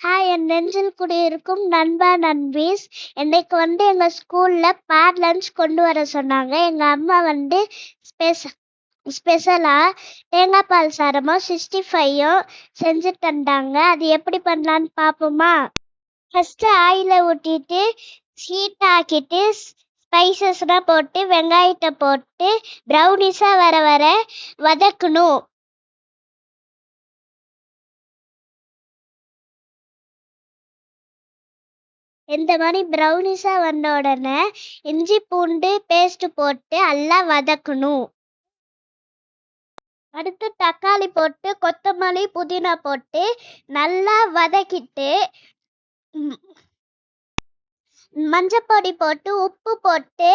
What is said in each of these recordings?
Hi என் நெஞ்சில் குடியிருக்கும் நண்பா நண்பீஸ். இன்னைக்கு எங்க ஸ்கூல்ல பேட் லஞ்ச் கொண்டு வர சொன்னாங்க. எங்க அம்மா ஸ்பெஷலா தேங்காய் பால் சாதமும் 65யும் செஞ்சு தந்தாங்க. அது எப்படி பண்ணலான்னு பார்ப்போமா? ஃபர்ஸ்ட் ஆயில ஊற்றிட்டு ஹீட் ஆக்கிட்டு ஸ்பைசஸ்லாம் போட்டு வெங்காயத்தை போட்டு ப்ரௌனிஸாக வர வர வதக்கணும். இந்த மாதிரி ப்ரௌனிஸாக வந்த உடனே இஞ்சி பூண்டு பேஸ்ட் போட்டு நல்லா வதக்கணும். அடுத்து தக்காளி போட்டு கொத்தமல்லி புதினா போட்டு நல்லா வதக்கிட்டு மஞ்சப்பொடி போட்டு உப்பு போட்டு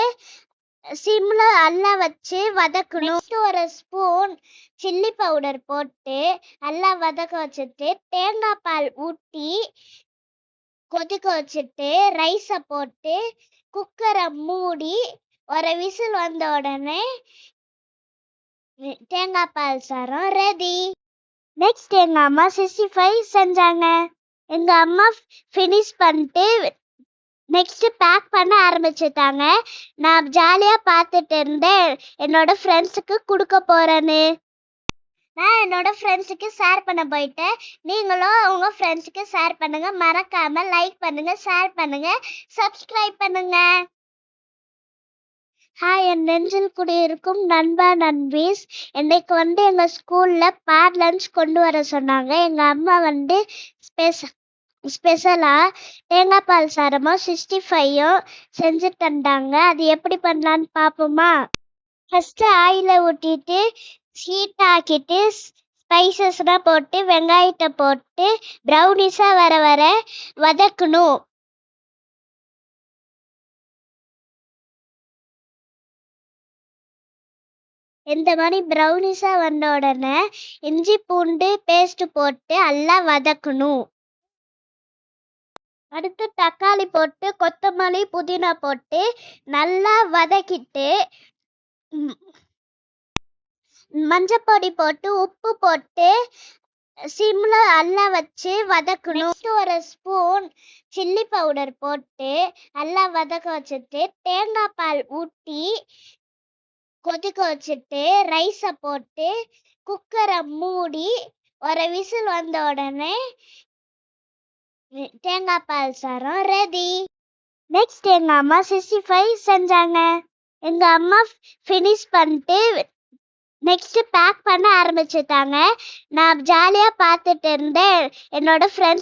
சிம்ல நல்லா வச்சு வதக்கணும். ஒரு ஸ்பூன் சில்லி பவுடர் போட்டு நல்லா வதக்க வச்சுட்டு தேங்காய் பால் ஊற்றி கொதிக்க வச்சுட்டு ரைஸை போட்டு குக்கரை மூடி ஒரு விசில் வந்த உடனே தேங்காய் பால் சாதம் ரெடி. நெக்ஸ்ட் எங்க அம்மா 65 செஞ்சாங்க. எங்க அம்மா ஃபினிஷ் பண்ணிட்டு நெக்ஸ்ட் பேக் பண்ண ஆரம்பிச்சுட்டாங்க. நான் ஜாலியா பார்த்துட்டு இருந்தேன் என்னோட ஃப்ரெண்ட்ஸுக்கு கொடுக்க போறேன்னு. நான் என்னோட ஃப்ரெண்ட்ஸுக்கு ஷேர் பண்ண போயிட்டேன். நீங்களும் உங்க ஃப்ரெண்ட்ஸுக்கு ஷேர் பண்ணுங்க. மறக்காம லைக் பண்ணுங்க, ஷேர் பண்ணுங்க, சப்ஸ்கிரைப் பண்ணுங்க. ஹாய் என் நெஞ்சில் குடியிருக்கும் நண்பா நண்பீஸ். இன்னைக்கு எங்க ஸ்கூல்ல பேட் லஞ்ச் கொண்டு வர சொன்னாங்க. எங்க அம்மா ஸ்பெஷலா தேங்காய் பால் சாதமும் 65யும் செஞ்சு தந்தாங்க. அது எப்படி பண்ணலான்னு பார்ப்போமா? ஃபர்ஸ்ட் ஆயில ஊற்றிட்டு ஹீட் ஆக்கிட்டு ஸ்பைசஸ்லாம் போட்டு வெங்காயத்தை போட்டு ப்ரௌனிஸாக வர வர வதக்கணும். இந்த மாதிரி ப்ரௌனிஸாக வந்த உடனே இஞ்சி பூண்டு பேஸ்ட் போட்டு நல்லா வதக்கணும். அடுத்து தக்காளி போட்டு கொத்தமல்லி புதினா போட்டு நல்லா வதக்கிட்டு மஞ்சப்பொடி போட்டு உப்பு போட்டு சிம்ல நல்லா வச்சு வதக்கணும். ஒரு ஸ்பூன் சில்லி பவுடர் போட்டு நல்லா வதக்க வச்சுட்டு தேங்காய் பால் ஊற்றி கொதிக்க வச்சுட்டு ரைஸை போட்டு குக்கரை மூடி ஒரு விசில் வந்த உடனே தேங்காய் பால் சாதம் ரெடி. நெக்ஸ்ட் எங்க அம்மா 65 செஞ்சாங்க. எங்க அம்மா ஃபினிஷ் பண்ணிட்டு நெக்ஸ்ட் பேக் பண்ண ஆரம்பிச்சுட்டாங்க. நான் ஜாலியா பார்த்துட்டு இருந்தேன் என்னோட ஃப்ரெண்ட்ஸ்